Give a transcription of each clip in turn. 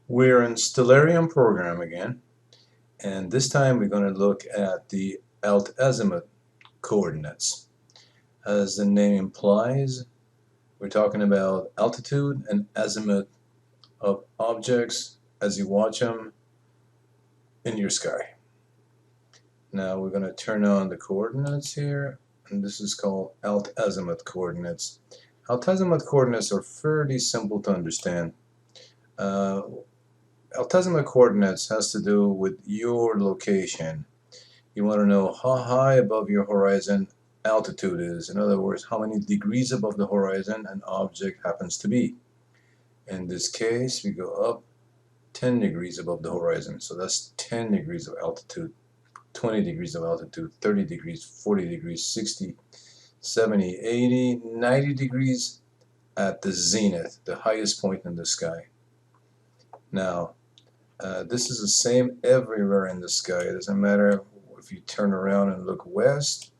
We're in Stellarium program again, and this time we're going to look at the Alt-Azimuth coordinates. As the name implies, we're talking about altitude and azimuth of objects as you watch them in your sky. Now we're going to turn on the coordinates here, and this is called Alt-Azimuth coordinates. Alt-Azimuth coordinates are fairly simple to understand. Alt-Azimuth coordinates has to do with your location. You want to know how high above your horizon altitude is. In other words, how many degrees above the horizon an object happens to be. In this case, we go up 10 degrees above the horizon. So that's 10 degrees of altitude, 20 degrees of altitude, 30 degrees, 40 degrees, 60, 70, 80, 90 degrees at the zenith, the highest point in the sky. Now, this is the same everywhere in the sky. It doesn't matter if you turn around and look west.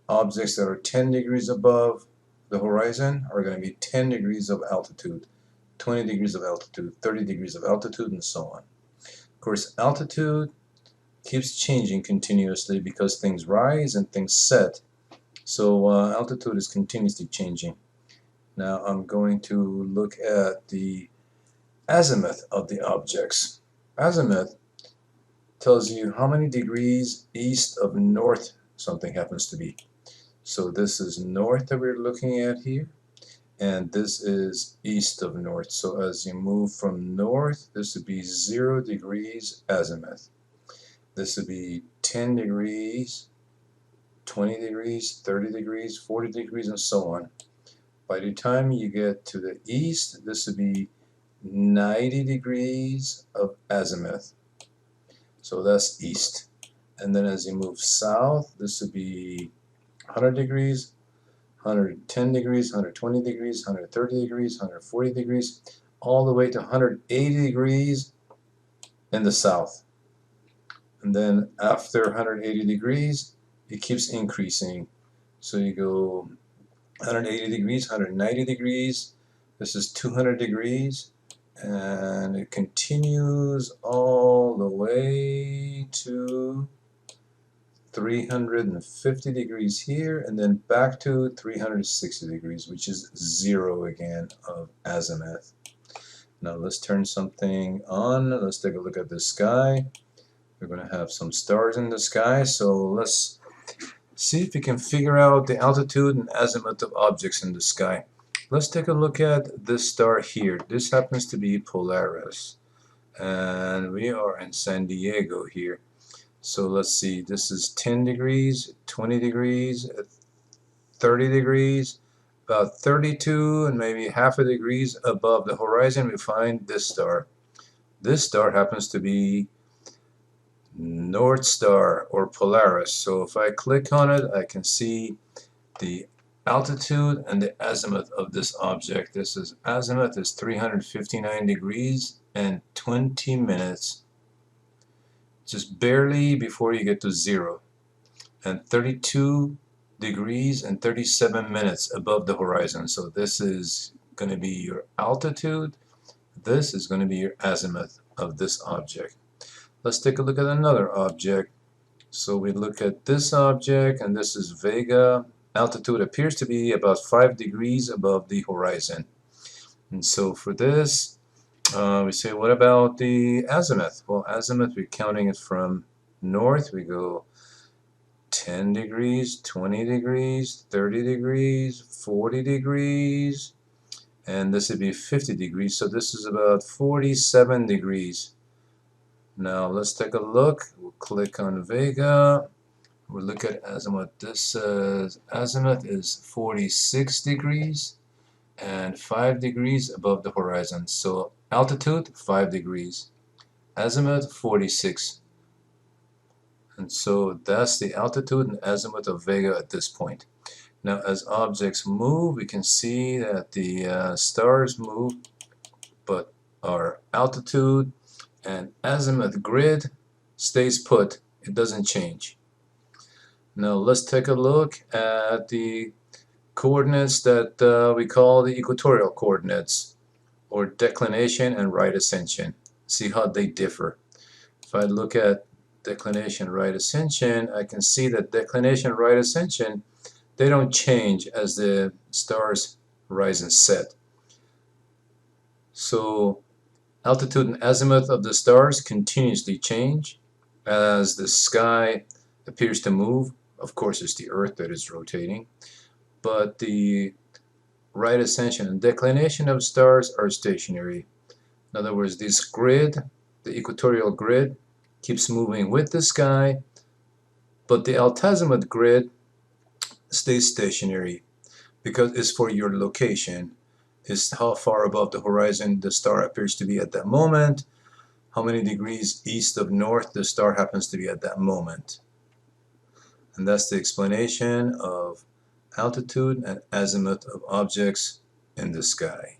Objects that are 10 degrees above the horizon are going to be 10 degrees of altitude, 20 degrees of altitude, 30 degrees of altitude, and so on. Of course, altitude keeps changing continuously because things rise and things set. So altitude is continuously changing. Now I'm going to look at the azimuth of the objects. Azimuth tells you how many degrees east of north something happens to be. So this is north that we're looking at here, and this is east of north. So as you move from north, this would be 0 degrees azimuth. This would be 10 degrees, 20 degrees, 30 degrees, 40 degrees, and so on. By the time you get to the east, this would be 90 degrees of azimuth. So that's east. And then as you move south, this would be 100 degrees, 110 degrees, 120 degrees, 130 degrees, 140 degrees, all the way to 180 degrees in the south. And then after 180 degrees, it keeps increasing. So you go 180 degrees, 190 degrees, this is 200 degrees, and it continues all the way to 350 degrees here, and then back to 360 degrees, which is 0 again of azimuth. Now let's turn something on. Let's take a look at the sky. We're going to have some stars in the sky, so let's see if we can figure out the altitude and azimuth of objects in the sky. Let's take a look at this star here. This happens to be Polaris, and we are in San Diego here. So let's see, this is 10 degrees, 20 degrees, 30 degrees, about 32 and maybe half a degrees above the horizon we find this star. This star happens to be North Star or Polaris. So if I click on it, I can see the altitude and the azimuth of this object. This is azimuth is 359 degrees and 20 minutes, just barely before you get to 0, and 32 degrees and 37 minutes above the horizon. So this is going to be your altitude. This is going to be your azimuth of this object. Let's take a look at another object. So we look at this object, and this is Vega. Altitude appears to be about 5 degrees above the horizon. And so for this, we say, what about the azimuth? Well, azimuth, we're counting it from north. We go 10 degrees, 20 degrees, 30 degrees, 40 degrees, and this would be 50 degrees. So this is about 47 degrees. Now let's take a look. We'll click on Vega. We'll look at azimuth. This says azimuth is 46 degrees and 5 degrees above the horizon. So altitude 5 degrees, azimuth 46. And so that's the altitude and azimuth of Vega at this point. Now as objects move, we can see that the stars move, but our altitude and azimuth grid stays put. It doesn't change. Now let's take a look at the coordinates that we call the equatorial coordinates, or declination and right ascension. See how they differ. If I look at declination, right ascension, I can see that declination, right ascension, they don't change as the stars rise and set. So altitude and azimuth of the stars continuously change as the sky appears to move. Of course, it's the Earth that is rotating, but the right ascension and declination of stars are stationary. In other words, this grid, the equatorial grid, keeps moving with the sky, but the Alt-Azimuth grid stays stationary because it's for your location. It's how far above the horizon the star appears to be at that moment, how many degrees east of north the star happens to be at that moment. And that's the explanation of altitude and azimuth of objects in the sky.